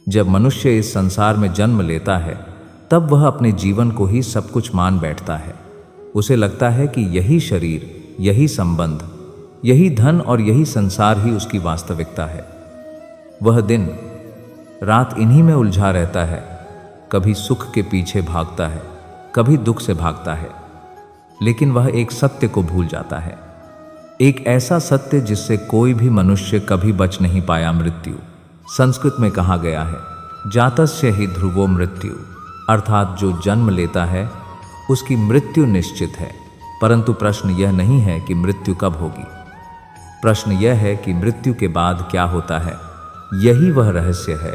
जब मनुष्य इस संसार में जन्म लेता है तब वह अपने जीवन को ही सब कुछ मान बैठता है। उसे लगता है कि यही शरीर, यही संबंध, यही धन और यही संसार ही उसकी वास्तविकता है। वह दिन रात इन्हीं में उलझा रहता है, कभी सुख के पीछे भागता है, कभी दुख से भागता है। लेकिन वह एक सत्य को भूल जाता है, एक ऐसा सत्य जिससे कोई भी मनुष्य कभी बच नहीं पाया, मृत्यु। संस्कृत में कहा गया है, जातस्य हि ध्रुवो मृत्यु, अर्थात जो जन्म लेता है उसकी मृत्यु निश्चित है। परंतु प्रश्न यह नहीं है कि मृत्यु कब होगी, प्रश्न यह है कि मृत्यु के बाद क्या होता है। यही वह रहस्य है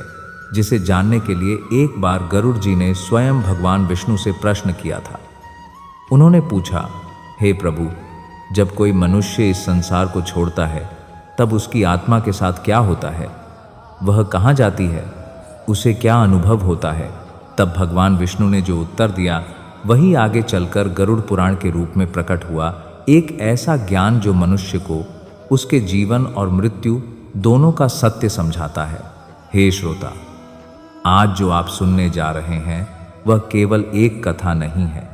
जिसे जानने के लिए एक बार गरुड़ जी ने स्वयं भगवान विष्णु से प्रश्न किया था। उन्होंने पूछा, हे प्रभु, जब कोई मनुष्य इस संसार को छोड़ता है तब उसकी आत्मा के साथ क्या होता है, वह कहाँ जाती है, उसे क्या अनुभव होता है। तब भगवान विष्णु ने जो उत्तर दिया वही आगे चलकर गरुड़ पुराण के रूप में प्रकट हुआ, एक ऐसा ज्ञान जो मनुष्य को उसके जीवन और मृत्यु दोनों का सत्य समझाता है। हे श्रोता, आज जो आप सुनने जा रहे हैं वह केवल एक कथा नहीं है,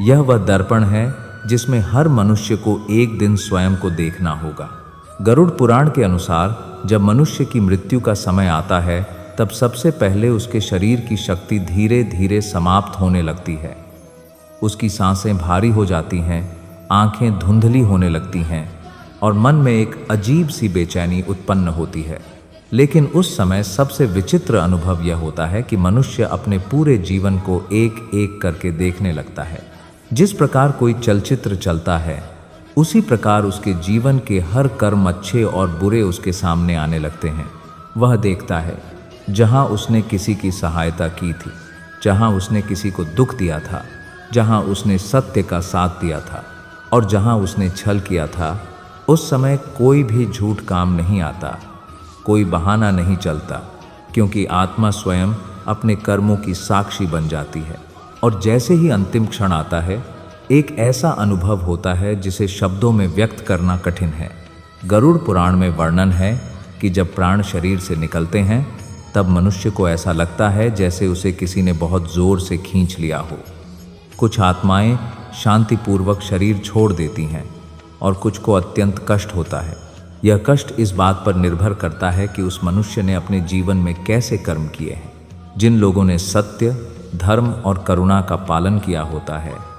यह वह दर्पण है जिसमें हर मनुष्य को एक दिन स्वयं को देखना होगा। गरुड़ पुराण के अनुसार जब मनुष्य की मृत्यु का समय आता है तब सबसे पहले उसके शरीर की शक्ति धीरे धीरे समाप्त होने लगती है। उसकी सांसें भारी हो जाती हैं, आंखें धुंधली होने लगती हैं और मन में एक अजीब सी बेचैनी उत्पन्न होती है। लेकिन उस समय सबसे विचित्र अनुभव यह होता है कि मनुष्य अपने पूरे जीवन को एक एक करके देखने लगता है। जिस प्रकार कोई चलचित्र चलता है उसी प्रकार उसके जीवन के हर कर्म अच्छे और बुरे उसके सामने आने लगते हैं। वह देखता है जहाँ उसने किसी की सहायता की थी, जहाँ उसने किसी को दुख दिया था, जहाँ उसने सत्य का साथ दिया था और जहाँ उसने छल किया था। उस समय कोई भी झूठ काम नहीं आता, कोई बहाना नहीं चलता, क्योंकि आत्मा स्वयं अपने कर्मों की साक्षी बन जाती है। और जैसे ही अंतिम क्षण आता है एक ऐसा अनुभव होता है जिसे शब्दों में व्यक्त करना कठिन है। गरुड़ पुराण में वर्णन है कि जब प्राण शरीर से निकलते हैं तब मनुष्य को ऐसा लगता है जैसे उसे किसी ने बहुत जोर से खींच लिया हो। कुछ आत्माएं शांतिपूर्वक शरीर छोड़ देती हैं और कुछ को अत्यंत कष्ट होता है। यह कष्ट इस बात पर निर्भर करता है कि उस मनुष्य ने अपने जीवन में कैसे कर्म किए हैं। जिन लोगों ने सत्य, धर्म और करुणा का पालन किया होता है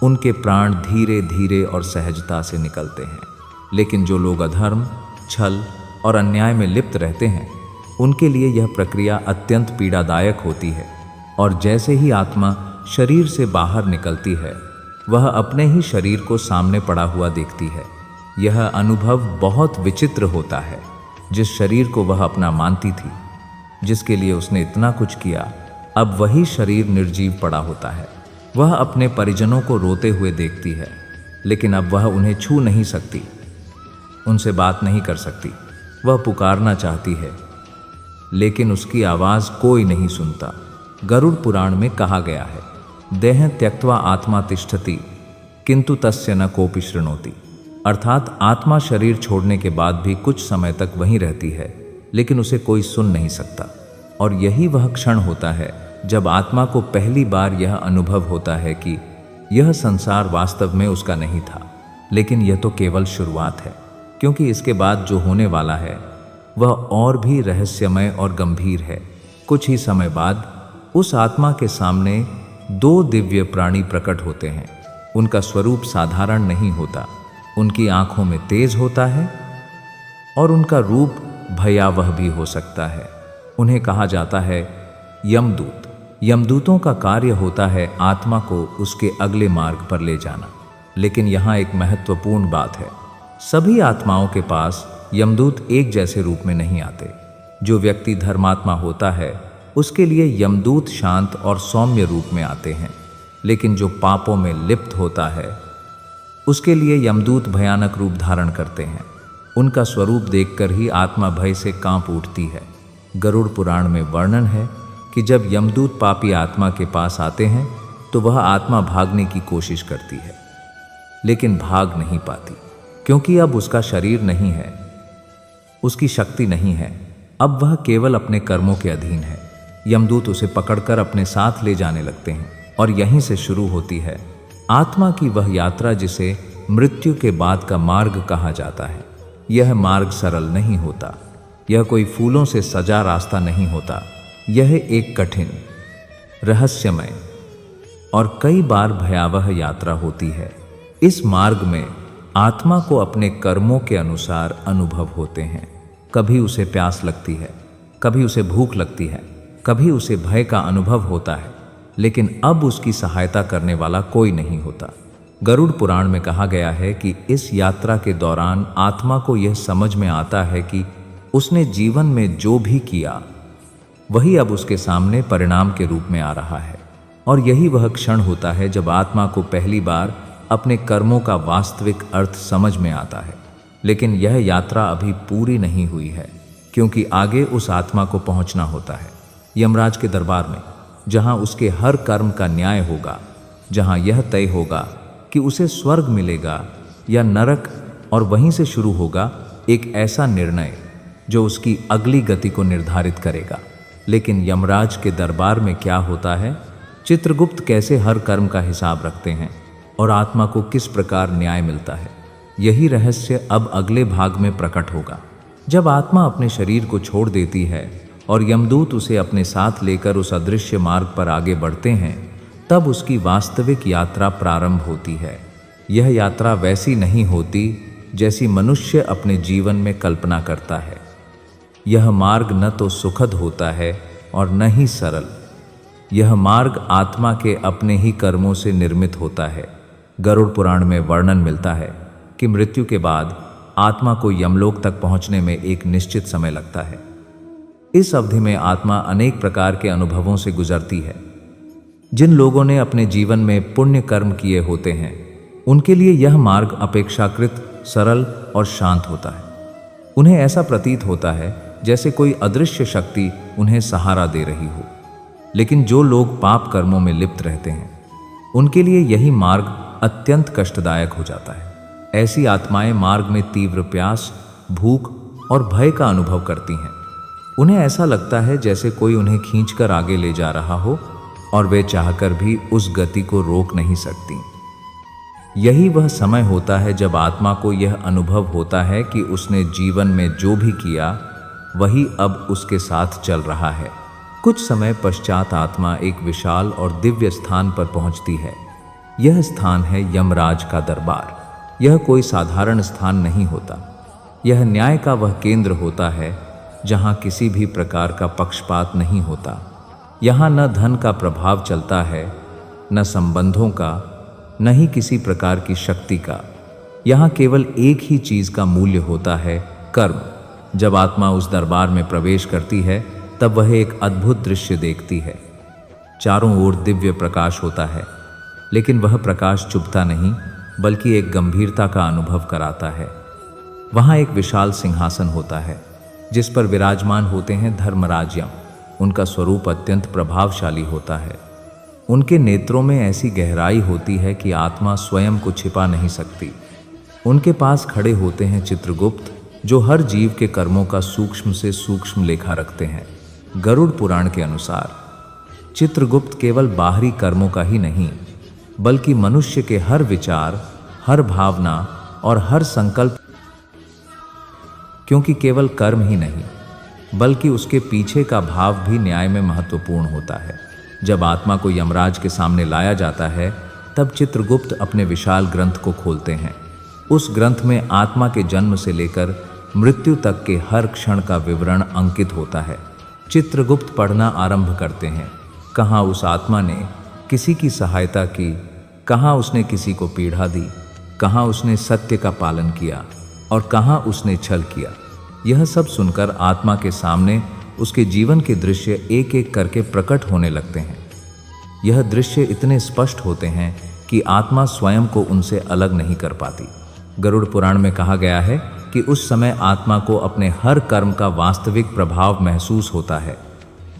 उनके प्राण धीरे धीरे और सहजता से निकलते हैं। लेकिन जो लोग अधर्म, छल और अन्याय में लिप्त रहते हैं उनके लिए यह प्रक्रिया अत्यंत पीड़ादायक होती है। और जैसे ही आत्मा शरीर से बाहर निकलती है वह अपने ही शरीर को सामने पड़ा हुआ देखती है। यह अनुभव बहुत विचित्र होता है। जिस शरीर को वह अपना मानती थी, जिसके लिए उसने इतना कुछ किया, अब वही शरीर निर्जीव पड़ा होता है। वह अपने परिजनों को रोते हुए देखती है, लेकिन अब वह उन्हें छू नहीं सकती, उनसे बात नहीं कर सकती। वह पुकारना चाहती है लेकिन उसकी आवाज़ कोई नहीं सुनता। गरुड़ पुराण में कहा गया है, देह त्यक्त्वा आत्मा तिष्ठति किंतु तस्य न कोपि शृणोति, अर्थात आत्मा शरीर छोड़ने के बाद भी कुछ समय तक वहीं रहती है लेकिन उसे कोई सुन नहीं सकता। और यही वह क्षण होता है जब आत्मा को पहली बार यह अनुभव होता है कि यह संसार वास्तव में उसका नहीं था। लेकिन यह तो केवल शुरुआत है, क्योंकि इसके बाद जो होने वाला है वह और भी रहस्यमय और गंभीर है। कुछ ही समय बाद उस आत्मा के सामने दो दिव्य प्राणी प्रकट होते हैं। उनका स्वरूप साधारण नहीं होता, उनकी आंखों में तेज होता है और उनका रूप भयावह भी हो सकता है। उन्हें कहा जाता है यमदूत। यमदूतों का कार्य होता है आत्मा को उसके अगले मार्ग पर ले जाना। लेकिन यहाँ एक महत्वपूर्ण बात है, सभी आत्माओं के पास यमदूत एक जैसे रूप में नहीं आते। जो व्यक्ति धर्मात्मा होता है उसके लिए यमदूत शांत और सौम्य रूप में आते हैं, लेकिन जो पापों में लिप्त होता है उसके लिए यमदूत भयानक रूप धारण करते हैं। उनका स्वरूप देखकर ही आत्मा भय से कांप उठती है। गरुड़ पुराण में वर्णन है कि जब यमदूत पापी आत्मा के पास आते हैं तो वह आत्मा भागने की कोशिश करती है, लेकिन भाग नहीं पाती, क्योंकि अब उसका शरीर नहीं है, उसकी शक्ति नहीं है। अब वह केवल अपने कर्मों के अधीन है। यमदूत उसे पकड़कर अपने साथ ले जाने लगते हैं और यहीं से शुरू होती है आत्मा की वह यात्रा जिसे मृत्यु के बाद का मार्ग कहा जाता है। यह मार्ग सरल नहीं होता, यह कोई फूलों से सजा रास्ता नहीं होता। यह एक कठिन, रहस्यमय और कई बार भयावह यात्रा होती है। इस मार्ग में आत्मा को अपने कर्मों के अनुसार अनुभव होते हैं। कभी उसे प्यास लगती है, कभी उसे भूख लगती है, कभी उसे भय का अनुभव होता है, लेकिन अब उसकी सहायता करने वाला कोई नहीं होता। गरुड़ पुराण में कहा गया है कि इस यात्रा के दौरान आत्मा को यह समझ में आता है कि उसने जीवन में जो भी किया वही अब उसके सामने परिणाम के रूप में आ रहा है। और यही वह क्षण होता है जब आत्मा को पहली बार अपने कर्मों का वास्तविक अर्थ समझ में आता है। लेकिन यह यात्रा अभी पूरी नहीं हुई है, क्योंकि आगे उस आत्मा को पहुंचना होता है यमराज के दरबार में, जहां उसके हर कर्म का न्याय होगा, जहां यह तय होगा कि उसे स्वर्ग मिलेगा या नरक, और वहीं से शुरू होगा एक ऐसा निर्णय जो उसकी अगली गति को निर्धारित करेगा। लेकिन यमराज के दरबार में क्या होता है, चित्रगुप्त कैसे हर कर्म का हिसाब रखते हैं और आत्मा को किस प्रकार न्याय मिलता है, यही रहस्य अब अगले भाग में प्रकट होगा। जब आत्मा अपने शरीर को छोड़ देती है और यमदूत उसे अपने साथ लेकर उस अदृश्य मार्ग पर आगे बढ़ते हैं, तब उसकी वास्तविक यात्रा प्रारंभ होती है। यह यात्रा वैसी नहीं होती जैसी मनुष्य अपने जीवन में कल्पना करता है। यह मार्ग न तो सुखद होता है और न ही सरल। यह मार्ग आत्मा के अपने ही कर्मों से निर्मित होता है। गरुड़ पुराण में वर्णन मिलता है कि मृत्यु के बाद आत्मा को यमलोक तक पहुंचने में एक निश्चित समय लगता है। इस अवधि में आत्मा अनेक प्रकार के अनुभवों से गुजरती है। जिन लोगों ने अपने जीवन में पुण्य कर्म किए होते हैं, उनके लिए यह मार्ग अपेक्षाकृत सरल और शांत होता है। उन्हें ऐसा प्रतीत होता है जैसे कोई अदृश्य शक्ति उन्हें सहारा दे रही हो। लेकिन जो लोग पाप कर्मों में लिप्त रहते हैं, उनके लिए यही मार्ग अत्यंत कष्टदायक हो जाता है। ऐसी आत्माएं मार्ग में तीव्र प्यास, भूख और भय का अनुभव करती हैं। उन्हें ऐसा लगता है जैसे कोई उन्हें खींचकर आगे ले जा रहा हो और वे चाहकर भी उस गति को रोक नहीं सकती। यही वह समय होता है जब आत्मा को यह अनुभव होता है कि उसने जीवन में जो भी किया वही अब उसके साथ चल रहा है। कुछ समय पश्चात आत्मा एक विशाल और दिव्य स्थान पर पहुंचती है। यह स्थान है यमराज का दरबार। यह कोई साधारण स्थान नहीं होता। यह न्याय का वह केंद्र होता है जहां किसी भी प्रकार का पक्षपात नहीं होता। यहाँ न धन का प्रभाव चलता है, न संबंधों का, न ही किसी प्रकार की शक्ति का। यहाँ केवल एक ही चीज का मूल्य होता है, कर्म। जब आत्मा उस दरबार में प्रवेश करती है, तब वह एक अद्भुत दृश्य देखती है। चारों ओर दिव्य प्रकाश होता है, लेकिन वह प्रकाश चुभता नहीं, बल्कि एक गंभीरता का अनुभव कराता है। वहाँ एक विशाल सिंहासन होता है, जिस पर विराजमान होते हैं धर्मराज यम। उनका स्वरूप अत्यंत प्रभावशाली होता है। उनके नेत्रों में ऐसी गहराई होती है कि आत्मा स्वयं को छिपा नहीं सकती। उनके पास खड़े होते हैं चित्रगुप्त, जो हर जीव के कर्मों का सूक्ष्म से सूक्ष्म लेखा रखते हैं। गरुड़ पुराण के अनुसार चित्रगुप्त केवल बाहरी कर्मों का ही नहीं, बल्कि मनुष्य के हर विचार, हर भावना और हर संकल्प, क्योंकि केवल कर्म ही नहीं बल्कि उसके पीछे का भाव भी न्याय में महत्वपूर्ण होता है। जब आत्मा को यमराज के सामने लाया जाता है, तब चित्रगुप्त अपने विशाल ग्रंथ को खोलते हैं। उस ग्रंथ में आत्मा के जन्म से लेकर मृत्यु तक के हर क्षण का विवरण अंकित होता है। चित्रगुप्त पढ़ना आरंभ करते हैं। कहाँ उस आत्मा ने किसी की सहायता की, कहाँ उसने किसी को पीड़ा दी, कहाँ उसने सत्य का पालन किया और कहाँ उसने छल किया। यह सब सुनकर आत्मा के सामने उसके जीवन के दृश्य एक एक करके प्रकट होने लगते हैं। यह दृश्य इतने स्पष्ट होते हैं कि आत्मा स्वयं को उनसे अलग नहीं कर पाती। गरुड़ पुराण में कहा गया है कि उस समय आत्मा को अपने हर कर्म का वास्तविक प्रभाव महसूस होता है।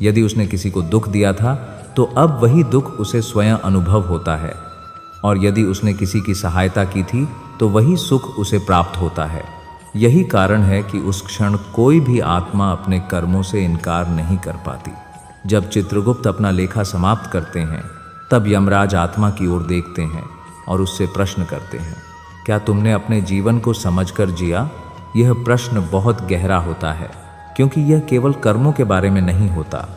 यदि उसने किसी को दुख दिया था, तो अब वही दुख उसे स्वयं अनुभव होता है, और यदि उसने किसी की सहायता की थी, तो वही सुख उसे प्राप्त होता है। यही कारण है कि उस क्षण कोई भी आत्मा अपने कर्मों से इनकार नहीं कर पाती। जब चित्रगुप्त अपना लेखा समाप्त करते हैं, तब यमराज आत्मा की ओर देखते हैं और उससे प्रश्न करते हैं, क्या तुमने अपने जीवन को समझकर जिया? यह प्रश्न बहुत गहरा होता है, क्योंकि यह केवल कर्मों के बारे में नहीं होता,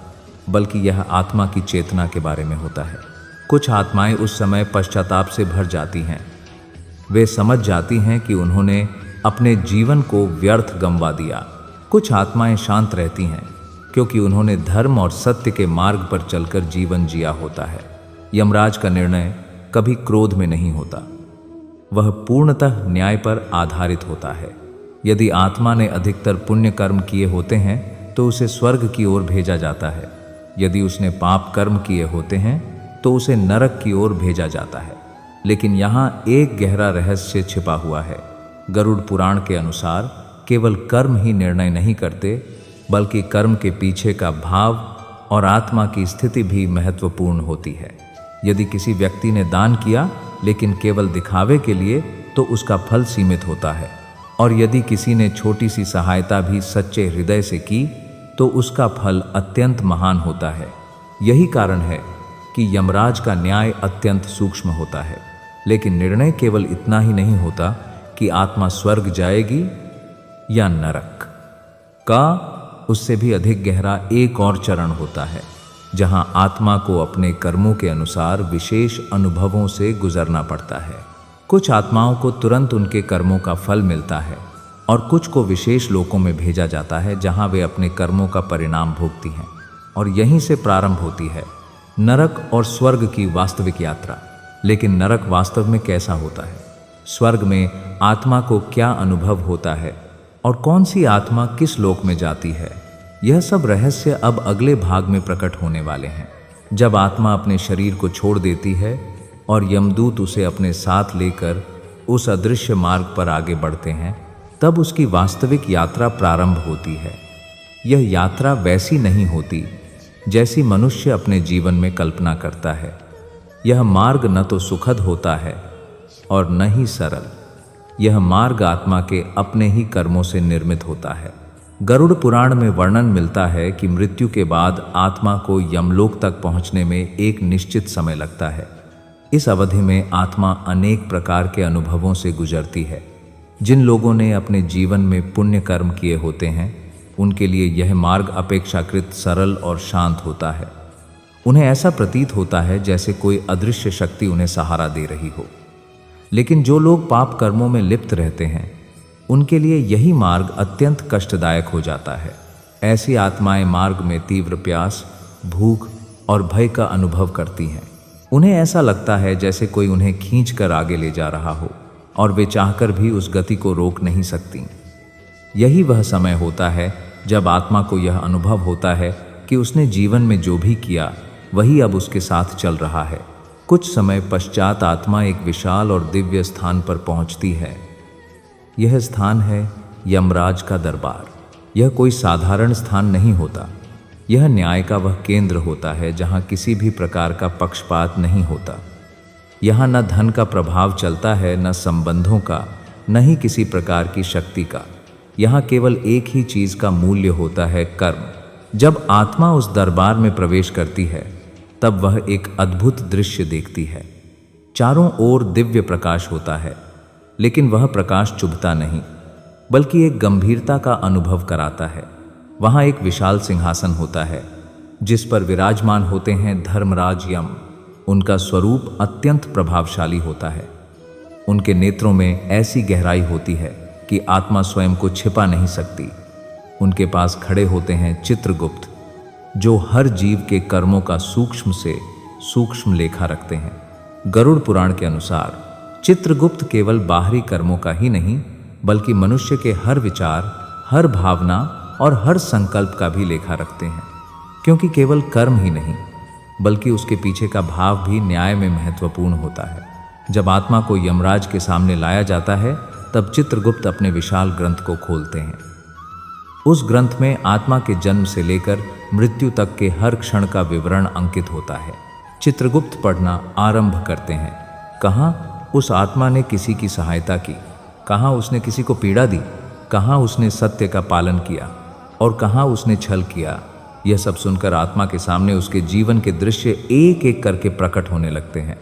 बल्कि यह आत्मा की चेतना के बारे में होता है। कुछ आत्माएं उस समय पश्चाताप से भर जाती हैं। वे समझ जाती हैं कि उन्होंने अपने जीवन को व्यर्थ गंवा दिया। कुछ आत्माएं शांत रहती हैं, क्योंकि उन्होंने धर्म और सत्य के मार्ग पर चलकर जीवन जिया होता है। यमराज का निर्णय कभी क्रोध में नहीं होता, वह पूर्णतः न्याय पर आधारित होता है। यदि आत्मा ने अधिकतर पुण्य कर्म किए होते हैं तो उसे स्वर्ग की ओर भेजा जाता है। यदि उसने पाप कर्म किए होते हैं तो उसे नरक की ओर भेजा जाता है। लेकिन यहाँ एक गहरा रहस्य छिपा हुआ है। गरुड़ पुराण के अनुसार केवल कर्म ही निर्णय नहीं करते, बल्कि कर्म के पीछे का भाव और आत्मा की स्थिति भी महत्वपूर्ण होती है। यदि किसी व्यक्ति ने दान किया लेकिन केवल दिखावे के लिए, तो उसका फल सीमित होता है, और यदि किसी ने छोटी सी सहायता भी सच्चे हृदय से की तो उसका फल अत्यंत महान होता है। यही कारण है कि यमराज का न्याय अत्यंत सूक्ष्म होता है। लेकिन निर्णय केवल इतना ही नहीं होता कि आत्मा स्वर्ग जाएगी या नरक का, उससे भी अधिक गहरा एक और चरण होता है, जहां आत्मा को अपने कर्मों के अनुसार विशेष अनुभवों से गुजरना पड़ता है। कुछ आत्माओं को तुरंत उनके कर्मों का फल मिलता है और कुछ को विशेष लोकों में भेजा जाता है, जहां वे अपने कर्मों का परिणाम भोगती हैं। और यहीं से प्रारंभ होती है नरक और स्वर्ग की वास्तविक यात्रा। लेकिन नरक वास्तव में कैसा होता है? स्वर्ग में आत्मा को क्या अनुभव होता है और कौन सी आत्मा किस लोक में जाती है, यह सब रहस्य अब अगले भाग में प्रकट होने वाले हैं। जब आत्मा अपने शरीर को छोड़ देती है और यमदूत उसे अपने साथ लेकर उस अदृश्य मार्ग पर आगे बढ़ते हैं, तब उसकी वास्तविक यात्रा प्रारंभ होती है। यह यात्रा वैसी नहीं होती जैसी मनुष्य अपने जीवन में कल्पना करता है। यह मार्ग न तो सुखद होता है और न ही सरल। यह मार्ग आत्मा के अपने ही कर्मों से निर्मित होता है। गरुड़ पुराण में वर्णन मिलता है कि मृत्यु के बाद आत्मा को यमलोक तक पहुंचने में एक निश्चित समय लगता है। इस अवधि में आत्मा अनेक प्रकार के अनुभवों से गुजरती है। जिन लोगों ने अपने जीवन में पुण्य कर्म किए होते हैं, उनके लिए यह मार्ग अपेक्षाकृत सरल और शांत होता है। उन्हें ऐसा प्रतीत होता है जैसे कोई अदृश्य शक्ति उन्हें सहारा दे रही हो। लेकिन जो लोग पाप कर्मों में लिप्त रहते हैं, उनके लिए यही मार्ग अत्यंत कष्टदायक हो जाता है। ऐसी आत्माएं मार्ग में तीव्र प्यास, भूख और भय का अनुभव करती हैं। उन्हें ऐसा लगता है जैसे कोई उन्हें खींचकर आगे ले जा रहा हो और वे चाहकर भी उस गति को रोक नहीं सकती। यही वह समय होता है जब आत्मा को यह अनुभव होता है कि उसने जीवन में जो भी किया वही अब उसके साथ चल रहा है। कुछ समय पश्चात आत्मा एक विशाल और दिव्य स्थान पर पहुंचती है। यह स्थान है यमराज का दरबार। यह कोई साधारण स्थान नहीं होता। यह न्याय का वह केंद्र होता है जहां किसी भी प्रकार का पक्षपात नहीं होता। यहाँ न धन का प्रभाव चलता है, न संबंधों का, न ही किसी प्रकार की शक्ति का। यहाँ केवल एक ही चीज का मूल्य होता है, कर्म। जब आत्मा उस दरबार में प्रवेश करती है, तब वह एक अद्भुत दृश्य देखती है। चारों ओर दिव्य प्रकाश होता है, लेकिन वह प्रकाश चुभता नहीं, बल्कि एक गंभीरता का अनुभव कराता है। वहाँ एक विशाल सिंहासन होता है, जिस पर विराजमान होते हैं धर्मराज यम। उनका स्वरूप अत्यंत प्रभावशाली होता है। उनके नेत्रों में ऐसी गहराई होती है कि आत्मा स्वयं को छिपा नहीं सकती। उनके पास खड़े होते हैं चित्रगुप्त, जो हर जीव के कर्मों का सूक्ष्म से सूक्ष्म लेखा रखते हैं। गरुड़ पुराण के अनुसार चित्रगुप्त केवल बाहरी कर्मों का ही नहीं, बल्कि मनुष्य के हर विचार, हर भावना और हर संकल्प का भी लेखा रखते हैं। क्योंकि केवल कर्म ही नहीं, बल्कि उसके पीछे का भाव भी न्याय में महत्वपूर्ण होता है। जब आत्मा को यमराज के सामने लाया जाता है, तब चित्रगुप्त अपने विशाल ग्रंथ को खोलते हैं। उस ग्रंथ में आत्मा के जन्म से लेकर मृत्यु तक के हर क्षण का विवरण अंकित होता है। चित्रगुप्त पढ़ना आरंभ करते हैं। कहाँ उस आत्मा ने किसी की सहायता की, कहाँ उसने किसी को पीड़ा दी, कहाँ उसने सत्य का पालन किया और कहाँ उसने छल किया। यह सब सुनकर आत्मा के सामने उसके जीवन के दृश्य एक एक करके प्रकट होने लगते हैं।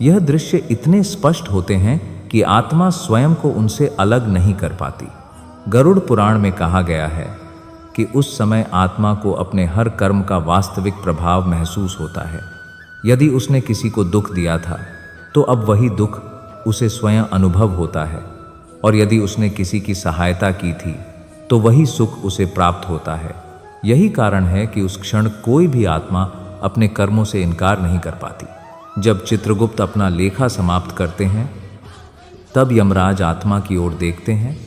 यह दृश्य इतने स्पष्ट होते हैं कि आत्मा स्वयं को उनसे अलग नहीं कर पाती। गरुड़ पुराण में कहा गया है कि उस समय आत्मा को अपने हर कर्म का वास्तविक प्रभाव महसूस होता है। यदि उसने किसी को दुख दिया था तो अब वही दुख उसे स्वयं अनुभव होता है, और यदि उसने किसी की सहायता की थी तो वही सुख उसे प्राप्त होता है। यही कारण है कि उस क्षण कोई भी आत्मा अपने कर्मों से इनकार नहीं कर पाती। जब चित्रगुप्त अपना लेखा समाप्त करते हैं तब यमराज आत्मा की ओर देखते हैं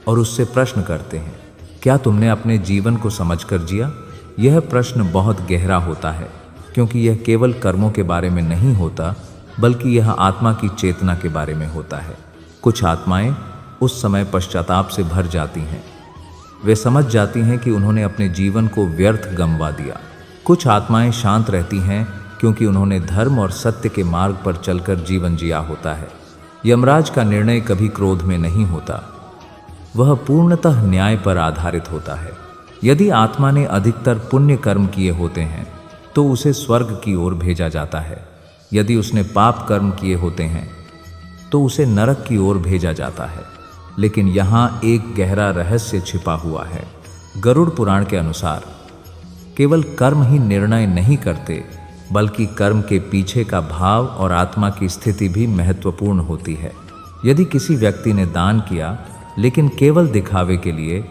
और उससे प्रश्न करते हैं, क्या तुमने अपने जीवन को समझकर जिया? यह प्रश्न बहुत गहरा होता है, क्योंकि यह केवल कर्मों के बारे में नहीं होता, बल्कि यह आत्मा की चेतना के बारे में होता है। कुछ आत्माएं उस समय पश्चाताप से भर जाती हैं। वे समझ जाती हैं कि उन्होंने अपने जीवन को व्यर्थ गंवा दिया। कुछ आत्माएं शांत रहती हैं क्योंकि उन्होंने धर्म और सत्य के मार्ग पर चलकर जीवन जिया होता है। यमराज का निर्णय कभी क्रोध में नहीं होता, वह पूर्णतः न्याय पर आधारित होता है। यदि आत्मा ने अधिकतर पुण्य कर्म किए होते हैं तो उसे स्वर्ग की ओर भेजा जाता है। यदि उसने पाप कर्म किए होते हैं तो उसे नरक की ओर भेजा जाता है। लेकिन यहाँ एक गहरा रहस्य छिपा हुआ है। गरुड़ पुराण के अनुसार केवल कर्म ही निर्णय नहीं करते, बल्कि कर्म के पीछे का भाव और आत्मा की स्थिति भी महत्वपूर्ण होती है। यदि किसी व्यक्ति ने दान किया लेकिन केवल दिखावे के लिए,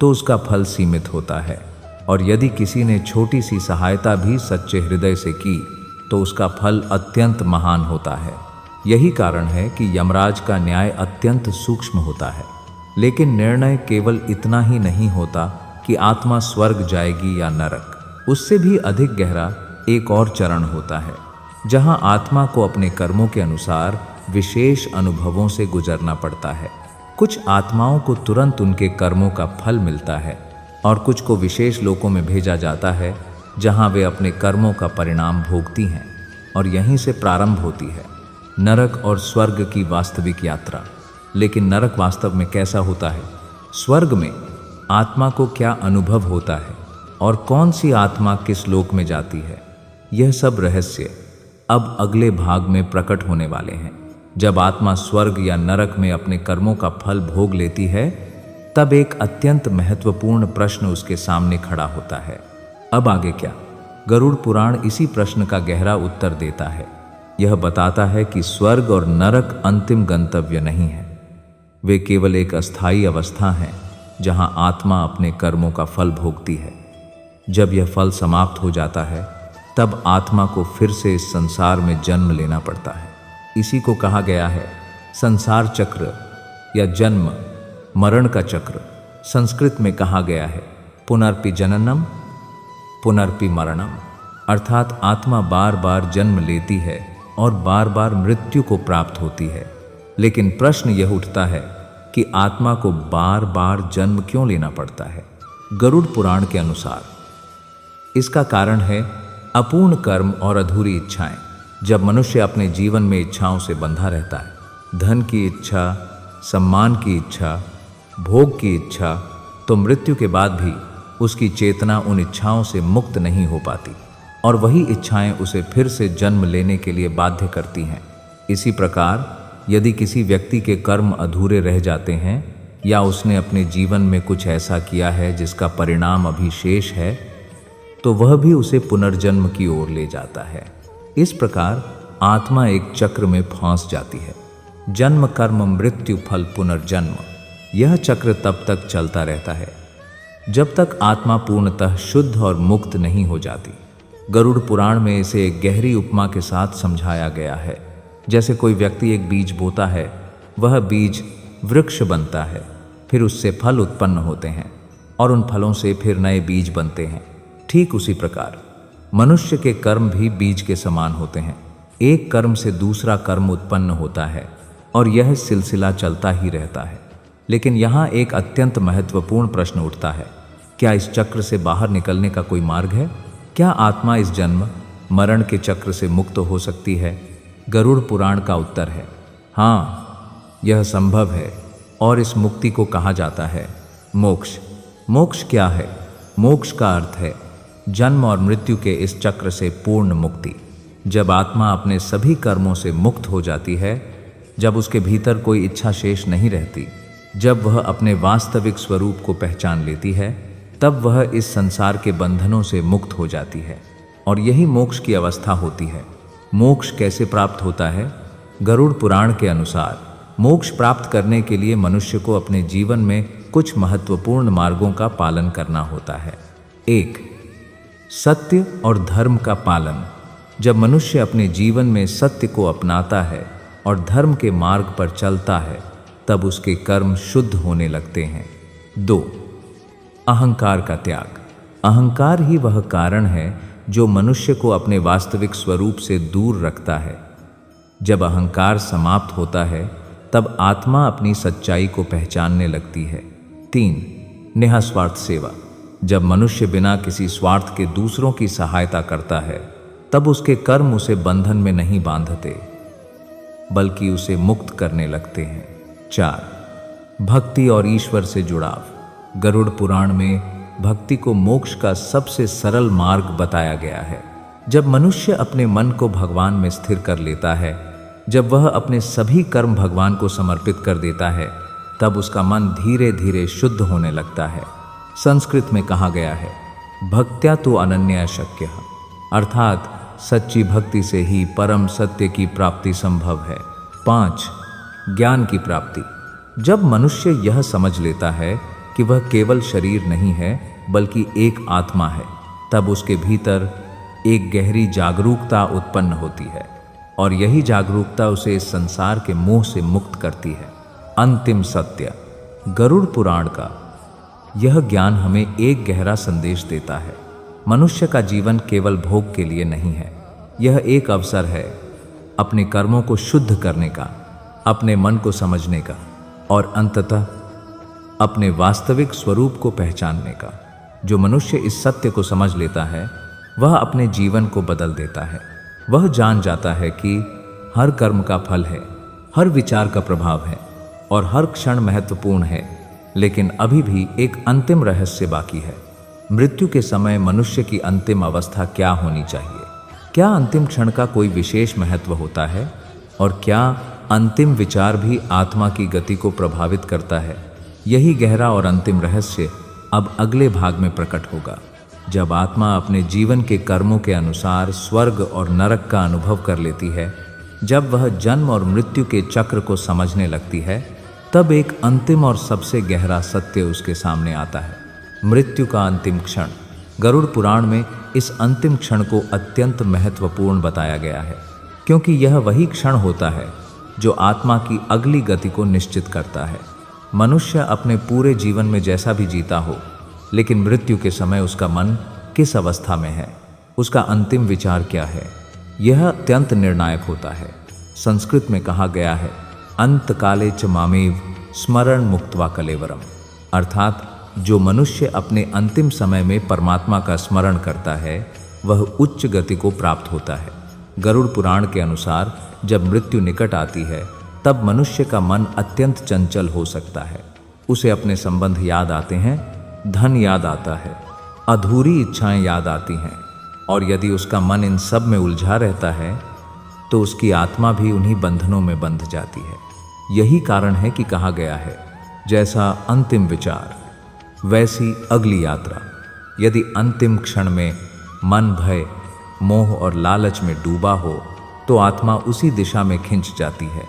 तो उसका फल सीमित होता है, और यदि किसी ने छोटी सी सहायता भी सच्चे हृदय से की तो उसका फल अत्यंत महान होता है। यही कारण है कि यमराज का न्याय अत्यंत सूक्ष्म होता है। लेकिन निर्णय केवल इतना ही नहीं होता कि आत्मा स्वर्ग जाएगी या नरक। उससे भी अधिक गहरा एक और चरण होता है, जहां आत्मा को अपने कर्मों के अनुसार विशेष अनुभवों से गुजरना पड़ता है। कुछ आत्माओं को तुरंत उनके कर्मों का फल मिलता है, और कुछ को विशेष लोकों में भेजा जाता है जहां वे अपने कर्मों का परिणाम भोगती हैं, और यहीं से प्रारंभ होती है नरक और स्वर्ग की वास्तविक यात्रा। लेकिन नरक वास्तव में कैसा होता है? स्वर्ग में आत्मा को क्या अनुभव होता है और कौन सी आत्मा किस लोक में जाती है, यह सब रहस्य अब अगले भाग में प्रकट होने वाले हैं। जब आत्मा स्वर्ग या नरक में अपने कर्मों का फल भोग लेती है, तब एक अत्यंत महत्वपूर्ण प्रश्न उसके सामने खड़ा होता है। अब आगे क्या? गरुड़ पुराण इसी प्रश्न का गहरा उत्तर देता है। यह बताता है कि स्वर्ग और नरक अंतिम गंतव्य नहीं है, वे केवल एक अस्थायी अवस्था है जहां आत्मा अपने कर्मों का फल भोगती है। जब यह फल समाप्त हो जाता है, तब आत्मा को फिर से इस संसार में जन्म लेना पड़ता है। इसी को कहा गया है संसार चक्र या जन्म मरण का चक्र। संस्कृत में कहा गया है पुनर्पि जननम पुनर्पि मरणम, अर्थात आत्मा बार बार जन्म लेती है और बार बार मृत्यु को प्राप्त होती है। लेकिन प्रश्न यह उठता है कि आत्मा को बार बार जन्म क्यों लेना पड़ता है? गरुड़ पुराण के अनुसार इसका कारण है अपूर्ण कर्म और अधूरी इच्छाएं। जब मनुष्य अपने जीवन में इच्छाओं से बंधा रहता है, धन की इच्छा, सम्मान की इच्छा, भोग की इच्छा, तो मृत्यु के बाद भी उसकी चेतना उन इच्छाओं से मुक्त नहीं हो पाती, और वही इच्छाएं उसे फिर से जन्म लेने के लिए बाध्य करती हैं। इसी प्रकार यदि किसी व्यक्ति के कर्म अधूरे रह जाते हैं या उसने अपने जीवन में कुछ ऐसा किया है जिसका परिणाम अभी शेष है, तो वह भी उसे पुनर्जन्म की ओर ले जाता है। इस प्रकार आत्मा एक चक्र में फंस जाती है। जन्म कर्म मृत्यु फल पुनर्जन्म, यह चक्र तब तक चलता रहता है जब तक आत्मा पूर्णतः शुद्ध और मुक्त नहीं हो जाती। गरुड़ पुराण में इसे एक गहरी उपमा के साथ समझाया गया है। जैसे कोई व्यक्ति एक बीज बोता है, वह बीज वृक्ष बनता है, फिर उससे फल उत्पन्न होते हैं और उन फलों से फिर नए बीज बनते हैं। ठीक उसी प्रकार मनुष्य के कर्म भी बीज के समान होते हैं। एक कर्म से दूसरा कर्म उत्पन्न होता है और यह सिलसिला चलता ही रहता है। लेकिन यहाँ एक अत्यंत महत्वपूर्ण प्रश्न उठता है, क्या इस चक्र से बाहर निकलने का कोई मार्ग है? क्या आत्मा इस जन्म मरण के चक्र से मुक्त हो सकती है? गरुड़ पुराण का उत्तर है हाँ, यह संभव है। और इस मुक्ति को कहा जाता है मोक्ष। मोक्ष क्या है? मोक्ष का अर्थ है जन्म और मृत्यु के इस चक्र से पूर्ण मुक्ति। जब आत्मा अपने सभी कर्मों से मुक्त हो जाती है, जब उसके भीतर कोई इच्छा शेष नहीं रहती, जब वह अपने वास्तविक स्वरूप को पहचान लेती है, तब वह इस संसार के बंधनों से मुक्त हो जाती है और यही मोक्ष की अवस्था होती है। मोक्ष कैसे प्राप्त होता है? गरुड़ पुराण के अनुसार मोक्ष प्राप्त करने के लिए मनुष्य को अपने जीवन में कुछ महत्वपूर्ण मार्गों का पालन करना होता है। 1. सत्य और धर्म का पालन। जब मनुष्य अपने जीवन में सत्य को अपनाता है और धर्म के मार्ग पर चलता है, तब उसके कर्म शुद्ध होने लगते हैं। 2. अहंकार का त्याग। अहंकार ही वह कारण है जो मनुष्य को अपने वास्तविक स्वरूप से दूर रखता है। जब अहंकार समाप्त होता है, तब आत्मा अपनी सच्चाई को पहचानने लगती है। 3. निःस्वार्थ सेवा। जब मनुष्य बिना किसी स्वार्थ के दूसरों की सहायता करता है, तब उसके कर्म उसे बंधन में नहीं बांधते, बल्कि उसे मुक्त करने लगते हैं। 4. भक्ति और ईश्वर से जुड़ाव। गरुड़ पुराण में भक्ति को मोक्ष का सबसे सरल मार्ग बताया गया है। जब मनुष्य अपने मन को भगवान में स्थिर कर लेता है, जब वह अपने सभी कर्म भगवान को समर्पित कर देता है, तब उसका मन धीरे धीरे शुद्ध होने लगता है। संस्कृत में कहा गया है, भक्त्या तो अनन्या शक्य, अर्थात सच्ची भक्ति से ही परम सत्य की प्राप्ति संभव है। 5. ज्ञान की प्राप्ति। जब मनुष्य यह समझ लेता है कि वह केवल शरीर नहीं है बल्कि एक आत्मा है, तब उसके भीतर एक गहरी जागरूकता उत्पन्न होती है और यही जागरूकता उसे इस संसार के मोह से मुक्त करती है। अंतिम सत्य। गरुड़ पुराण का यह ज्ञान हमें एक गहरा संदेश देता है। मनुष्य का जीवन केवल भोग के लिए नहीं है, यह एक अवसर है अपने कर्मों को शुद्ध करने का, अपने मन को समझने का और अंततः अपने वास्तविक स्वरूप को पहचानने का। जो मनुष्य इस सत्य को समझ लेता है, वह अपने जीवन को बदल देता है। वह जान जाता है कि हर कर्म का फल है, हर विचार का प्रभाव है और हर क्षण महत्वपूर्ण है, लेकिन अभी भी एक अंतिम रहस्य बाकी है। मृत्यु के समय मनुष्य की अंतिम अवस्था क्या होनी चाहिए? क्या अंतिम क्षण का कोई विशेष महत्व होता है? और क्या अंतिम विचार भी आत्मा की गति को प्रभावित करता है? यही गहरा और अंतिम रहस्य अब अगले भाग में प्रकट होगा, जब आत्मा अपने जीवन के कर्मों के अनुसार स्वर्ग और नरक का अनुभव कर लेती है। जब वह जन्म और मृत्यु के चक्र को समझने लगती है, तब एक अंतिम और सबसे गहरा सत्य उसके सामने आता है, मृत्यु का अंतिम क्षण। गरुड़ पुराण में इस अंतिम क्षण को अत्यंत महत्वपूर्ण बताया गया है, क्योंकि यह वही क्षण होता है जो आत्मा की अगली गति को निश्चित करता है। मनुष्य अपने पूरे जीवन में जैसा भी जीता हो, लेकिन मृत्यु के समय उसका मन किस अवस्था में है, उसका अंतिम विचार क्या है, यह अत्यंत निर्णायक होता है। संस्कृत में कहा गया है, अंत काले च मामेव स्मरण मुक्त्वा कलेवरम, अर्थात जो मनुष्य अपने अंतिम समय में परमात्मा का स्मरण करता है, वह उच्च गति को प्राप्त होता है। गरुड़ पुराण के अनुसार जब मृत्यु निकट आती है, तब मनुष्य का मन अत्यंत चंचल हो सकता है। उसे अपने संबंध याद आते हैं, धन याद आता है, अधूरी इच्छाएं याद आती हैं, और यदि उसका मन इन सब में उलझा रहता है, तो उसकी आत्मा भी उन्हीं बंधनों में बंध जाती है। यही कारण है कि कहा गया है, जैसा अंतिम विचार वैसी अगली यात्रा। यदि अंतिम क्षण में मन भय, मोह और लालच में डूबा हो, तो आत्मा उसी दिशा में खिंच जाती है,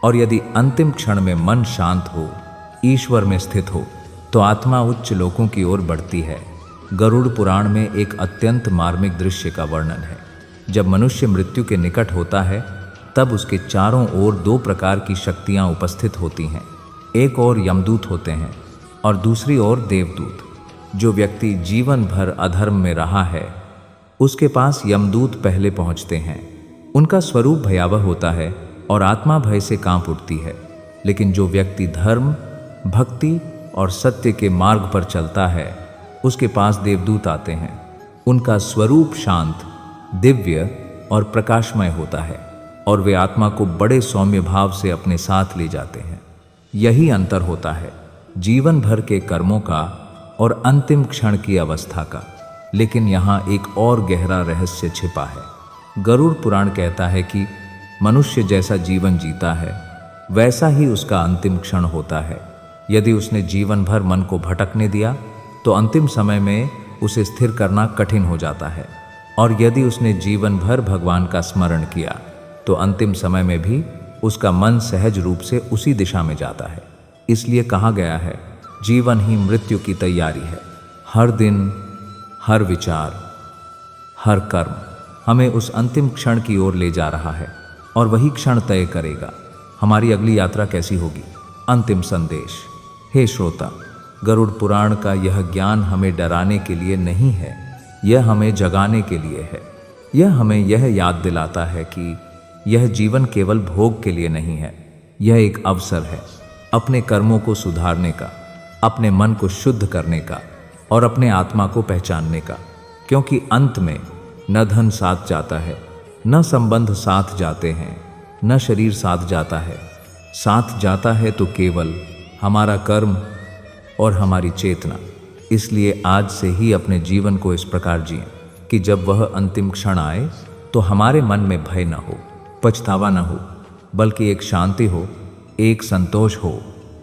और यदि अंतिम क्षण में मन शांत हो, ईश्वर में स्थित हो, तो आत्मा उच्च लोकों की ओर बढ़ती है। गरुड़ पुराण में एक अत्यंत मार्मिक दृश्य का वर्णन है। जब मनुष्य मृत्यु के निकट होता है, तब उसके चारों ओर दो प्रकार की शक्तियां उपस्थित होती हैं। एक ओर यमदूत होते हैं और दूसरी ओर देवदूत। जो व्यक्ति जीवन भर अधर्म में रहा है, उसके पास यमदूत पहले पहुंचते हैं। उनका स्वरूप भयावह होता है और आत्मा भय से कांप उठती है। लेकिन जो व्यक्ति धर्म, भक्ति और सत्य के मार्ग पर चलता है, उसके पास देवदूत आते हैं। उनका स्वरूप शांत, दिव्य और प्रकाशमय होता है और वे आत्मा को बड़े सौम्य भाव से अपने साथ ले जाते हैं। यही अंतर होता है जीवन भर के कर्मों का और अंतिम क्षण की अवस्था का। लेकिन यहाँ एक और गहरा रहस्य छिपा है। गरुड़ पुराण कहता है कि मनुष्य जैसा जीवन जीता है वैसा ही उसका अंतिम क्षण होता है। यदि उसने जीवन भर मन को भटकने दिया तो अंतिम समय में उसे स्थिर करना कठिन हो जाता है, और यदि उसने जीवन भर भगवान का स्मरण किया तो अंतिम समय में भी उसका मन सहज रूप से उसी दिशा में जाता है। इसलिए कहा गया है, जीवन ही मृत्यु की तैयारी है। हर दिन, हर विचार, हर कर्म हमें उस अंतिम क्षण की ओर ले जा रहा है, और वही क्षण तय करेगा हमारी अगली यात्रा कैसी होगी। अंतिम संदेश। हे श्रोता, गरुड़ पुराण का यह ज्ञान हमें डराने के लिए नहीं है, यह हमें जगाने के लिए है। यह हमें यह याद दिलाता है कि यह जीवन केवल भोग के लिए नहीं है, यह एक अवसर है अपने कर्मों को सुधारने का, अपने मन को शुद्ध करने का और अपने आत्मा को पहचानने का। क्योंकि अंत में न धन साथ जाता है, न संबंध साथ जाते हैं, न शरीर साथ जाता है। साथ जाता है तो केवल हमारा कर्म और हमारी चेतना। इसलिए आज से ही अपने जीवन को इस प्रकार जिएं कि जब वह अंतिम क्षण आए तो हमारे मन में भय न हो, पछतावा न हो, बल्कि एक शांति हो, एक संतोष हो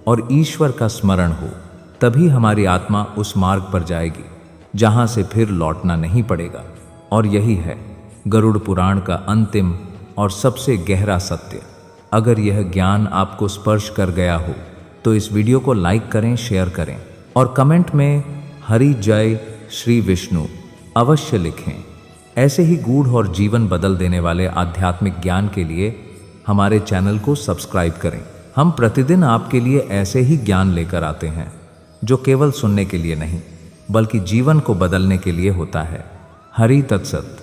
और ईश्वर का स्मरण हो। तभी हमारी आत्मा उस मार्ग पर जाएगी जहाँ से फिर लौटना नहीं पड़ेगा। और यही है गरुड़ पुराण का अंतिम और सबसे गहरा सत्य। अगर यह ज्ञान आपको स्पर्श कर गया हो तो इस वीडियो को लाइक करें, शेयर करें और कमेंट में हरि जय श्री विष्णु अवश्य लिखें। ऐसे ही गूढ़ और जीवन बदल देने वाले आध्यात्मिक ज्ञान के लिए हमारे चैनल को सब्सक्राइब करें। हम प्रतिदिन आपके लिए ऐसे ही ज्ञान लेकर आते हैं जो केवल सुनने के लिए नहीं बल्कि जीवन को बदलने के लिए होता है। हरि तत्सत।